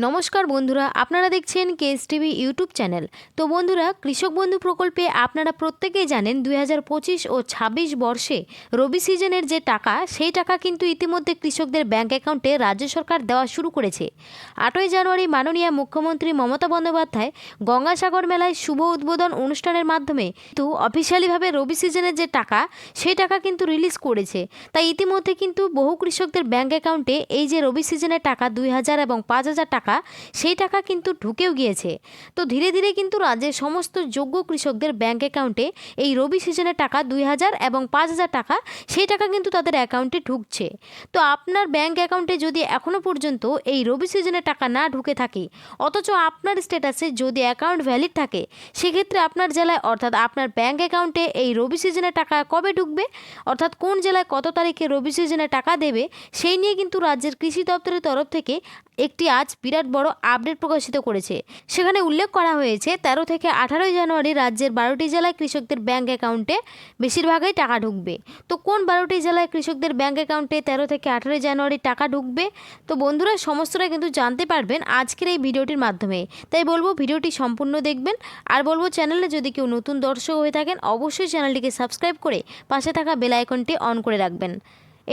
নমস্কার বন্ধুরা, আপনারা দেখছেন কেএস টিভি ইউটিউব চ্যানেল। তো বন্ধুরা, কৃষক বন্ধু প্রকল্পে আপনারা প্রত্যেকেই জানেন 2025 ও 26 বর্ষে রবি সিজনের যে টাকা, সেই টাকা কিন্তু ইতিমধ্যে কৃষকদের ব্যাংক অ্যাকাউন্টে রাজ্য সরকার দেওয়া শুরু করেছে। 8ই জানুয়ারি মাননীয় মুখ্যমন্ত্রী মমতা বন্দ্যোপাধ্যায় গঙ্গাসাগর মেলায় শুভ উদ্বোধন অনুষ্ঠানের মাধ্যমে কিন্তু অফিসিয়ালিভাবে রবি সিজনের যে টাকা, সেই টাকা কিন্তু রিলিজ করেছে। তাই ইতিমধ্যে কিন্তু বহু কৃষকদের ব্যাংক অ্যাকাউন্টে এই যে রবি সিজনের টাকা 2000 এবং 5000 টাকা, সেই টাকা কিন্তু ঢুকেও গিয়েছে। তো ধীরে ধীরে কিন্তু রাজ্যের সমস্ত যোগ্য কৃষকদের ব্যাংক অ্যাকাউন্টে এই রবি সিজনের টাকা 2000 এবং 5000 টাকা, সেই টাকা কিন্তু তাদের অ্যাকাউন্টে ঢুকছে। তো আপনার ব্যাংক অ্যাকাউন্টে যদি এখনও পর্যন্ত এই রবি সিজনের টাকা না ঢুকে থাকে, অথচ আপনার স্ট্যাটাসে যদি অ্যাকাউন্ট ভ্যালিড থাকে, সেক্ষেত্রে আপনার জেলায় অর্থাৎ আপনার ব্যাংক অ্যাকাউন্টে এই রবি সিজনের টাকা কবে ঢুকবে, অর্থাৎ কোন জেলায় কত তারিখে রবি সিজনের টাকা দেবে, সেই নিয়ে কিন্তু রাজ্যের কৃষি দপ্তরের তরফ থেকে একটি আজ বিরাট বড় আপডেট প্রকাশিত করেছে। সেখানে উল্লেখ করা হয়েছে 13 থেকে 18 জানুয়ারি রাজ্যের 12টি জেলায় কৃষকদের ব্যাংক অ্যাকাউন্টে বেশিরভাগই টাকা ঢুকবে। তো কোন 12টি জেলায় কৃষকদের ব্যাংক অ্যাকাউন্টে 13 থেকে 18 জানুয়ারি টাকা ঢুকবে, তো বন্ধুরা সমস্তটা কিন্তু জানতে পারবেন আজকের এই ভিডিওটির মাধ্যমে। তাই বলবো ভিডিওটি সম্পূর্ণ দেখবেন। আর বলবো চ্যানেলে যদি কেউ নতুন দর্শক হয়ে থাকেন, অবশ্যই চ্যানেলটিকে সাবস্ক্রাইব করে পাশে থাকা বেল আইকনটি অন করে রাখবেন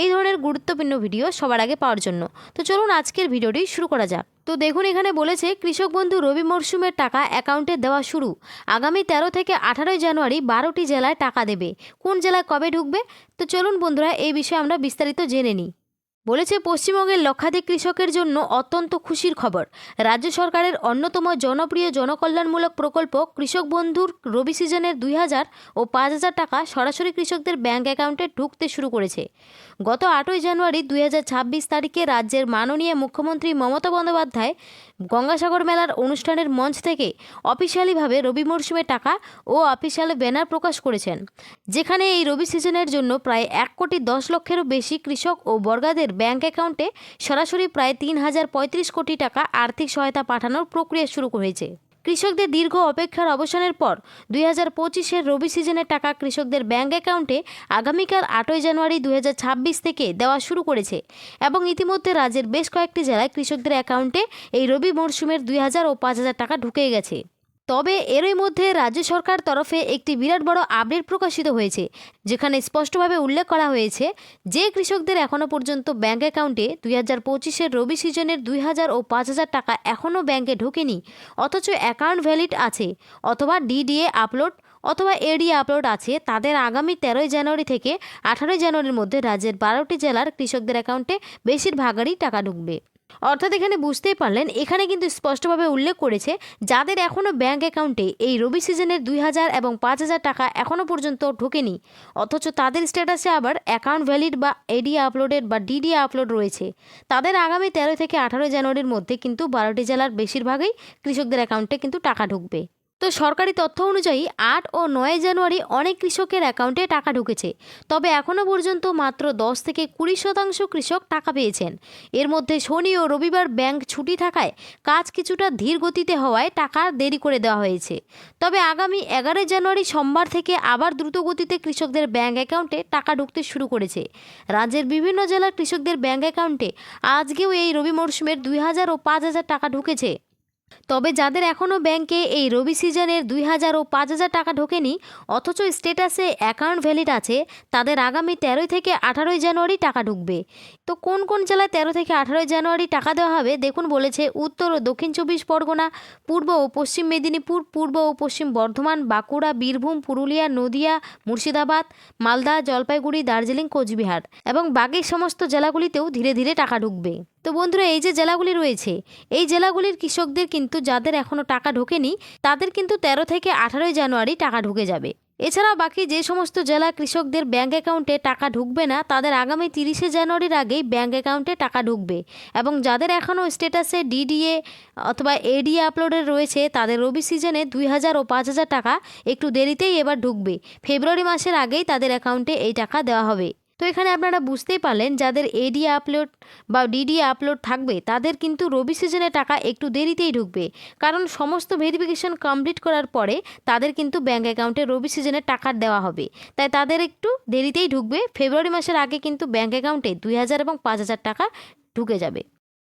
এই ধরনের গুরুত্বপূর্ণ ভিডিও সবার আগে পাওয়ার জন্য। তো চলুন আজকের ভিডিওটি শুরু করা যাক। তো দেখুন, এখানে বলেছে কৃষক বন্ধু রবি মরশুমের টাকা অ্যাকাউন্টে দেওয়া শুরু। আগামী 13 থেকে 18 জানুয়ারি 12টি জেলায় টাকা দেবে। কোন জেলায় কবে ঢুকবে, তো চলুন বন্ধুরা এই বিষয়ে আমরা বিস্তারিত জেনে নিই। বলেছে পশ্চিমবঙ্গের লক্ষাধিক কৃষকের জন্য অত্যন্ত খুশির খবর। রাজ্য সরকারের অন্যতম জনপ্রিয় জনকল্যাণমূলক প্রকল্প কৃষক বন্ধুর রবি সিজনের 2000 ও 5000 টাকা সরাসরি কৃষকদের ব্যাংক অ্যাকাউন্টে ঢুকতে শুরু করেছে। গত 8ই জানুয়ারি 2026 তারিখে রাজ্যের মাননীয় মুখ্যমন্ত্রী মমতা বন্দ্যোপাধ্যায় গঙ্গাসাগর মেলার অনুষ্ঠানের মঞ্চ থেকে অফিসিয়ালিভাবে রবি মরশুমের টাকা ও অফিসিয়াল ব্যানার প্রকাশ করেছেন, যেখানে এই রবি সিজনের জন্য প্রায় 1,10,00,000-এরও বেশি কৃষক ও বর্গাদের ব্যাংক অ্যাকাউন্টে সরাসরি প্রায় 3035 কোটি টাকা আর্থিক সহায়তা পাঠানোর প্রক্রিয়া শুরু হয়েছে। কৃষকদের দীর্ঘ অপেক্ষার অবসানের পর 2025-এর রবি সিজনের টাকা কৃষকদের ব্যাংক অ্যাকাউন্টে আগামীকাল 8ই জানুয়ারি 2026 থেকে দেওয়া শুরু করেছে এবং ইতিমধ্যে রাজ্যের বেশ কয়েকটি জেলায় কৃষকদের অ্যাকাউন্টে এই রবি মরশুমের 2000 ও 5000 টাকা ঢুকে গেছে। তবে এরই মধ্যে রাজ্য সরকার তরফে একটি বিরাট বড় আপডেট প্রকাশিত হয়েছে, যেখানে স্পষ্টভাবে উল্লেখ করা হয়েছে যে কৃষকদের এখনও পর্যন্ত ব্যাংক অ্যাকাউন্টে 2025-এর রবি সিজনের 2000 ও 5000 টাকা এখনও ব্যাংকে ঢোকেনি, অথচ অ্যাকাউন্ট ভ্যালিড আছে অথবা ডিডিএ আপলোড অথবা এডিএ আপলোড আছে, তাদের আগামী 13ই জানুয়ারি থেকে 18ই জানুয়ারির মধ্যে রাজ্যের 12টি জেলার কৃষকদের অ্যাকাউন্টে বেশিরভাগেরই টাকা ঢুকবে। অর্থাৎ এখানে বুঝতেই পারলেন, এখানে কিন্তু স্পষ্টভাবে উল্লেখ করেছে যাদের এখনও ব্যাংক অ্যাকাউন্টে এই রবি সিজনের 2000 এবং 5000 টাকা এখনও পর্যন্ত ঢোকেনি, অথচ তাদের স্ট্যাটাসে আবার অ্যাকাউন্ট ভ্যালিড বা এডিএ আপলোডেড বা ডিডিএ আপলোড রয়েছে, তাদের আগামী 13 থেকে 18 জানুয়ারির মধ্যে কিন্তু 12টি জেলার বেশিরভাগই কৃষকদের অ্যাকাউন্টে কিন্তু টাকা ঢুকবে। তো সরকারি তথ্য অনুযায়ী 8 ও 9 জানুয়ারি অনেক কৃষকের অ্যাকাউন্টে টাকা ঢুকেছে, তবে এখনও পর্যন্ত মাত্র 10 থেকে 20% কৃষক টাকা পেয়েছেন। এর মধ্যে শনি ও রবিবার ব্যাংক ছুটি থাকায় কাজ কিছুটা ধীর গতিতে হওয়ায় টাকা দেরি করে দেওয়া হয়েছে। তবে আগামী 11 জানুয়ারি সোমবার থেকে আবার দ্রুত গতিতে কৃষকদের ব্যাংক অ্যাকাউন্টে টাকা ঢুকতে শুরু করেছে। রাজ্যের বিভিন্ন জেলার কৃষকদের ব্যাংক অ্যাকাউন্টে আজকেও এই রবি মরশুমের 2000 ও 5000 টাকা ঢুকেছে। তবে যাদের এখনও ব্যাংকে এই রবি সিজনের 2000 ও 5000 টাকা ঢোকেনি, অথচ স্ট্যাটাসে অ্যাকাউন্ট ভ্যালিড আছে, তাদের আগামী 13 থেকে 18 জানুয়ারি টাকা ঢুকবে। তো কোন কোন জেলায় 13 থেকে 18 জানুয়ারি টাকা দেওয়া হবে, দেখুন বলেছে উত্তর ও দক্ষিণ 24 পরগনা, পূর্ব ও পশ্চিম মেদিনীপুর, পূর্ব ও পশ্চিম বর্ধমান, বাঁকুড়া, বীরভূম, পুরুলিয়া, নদিয়া, মুর্শিদাবাদ, মালদা, জলপাইগুড়ি, দার্জিলিং, কোচবিহার এবং বাকি সমস্ত জেলাগুলিতেও ধীরে ধীরে টাকা ঢুকবে। তো বন্ধুরা, এই যে জেলাগুলি রয়েছে, এই জেলাগুলির কৃষকদের কিন্তু যাদের এখনও টাকা ঢোকেনি, তাদের কিন্তু 13 থেকে 18 জানুয়ারি টাকা ঢুকে যাবে। এছাড়াও বাকি যে সমস্ত জেলা কৃষকদের ব্যাংক অ্যাকাউন্টে টাকা ঢুকবে না, তাদের আগামী 30 জানুয়ারির আগেই ব্যাংক অ্যাকাউন্টে টাকা ঢুকবে এবং যাদের এখনও স্ট্যাটাসে ডিডিএ অথবা এডিএ আপলোডের রয়েছে, তাদের রবি সিজনে 2000 ও 5000 টাকা একটু দেরিতেই এবার ঢুকবে। ফেব্রুয়ারি মাসের আগেই তাদের অ্যাকাউন্টে এই টাকা দেওয়া হবে। তো এখানে আপনারা বুঝতেই পারলেন, যাদের এডিএ আপলোড বা ডিডিএ আপলোড থাকবে তাদের কিন্তু রবি সিজনে টাকা একটু দেরিতেই ঢুকবে, কারণ সমস্ত ভেরিফিকেশন কমপ্লিট করার পরে তাদের কিন্তু ব্যাংক অ্যাকাউন্টে রবি সিজনে টাকা দেওয়া হবে, তাই তাদের একটু দেরিতেই ঢুকবে। ফেব্রুয়ারি মাসের আগে কিন্তু ব্যাংক অ্যাকাউন্টে 2000 এবং 5000 টাকা ঢুকে যাবে।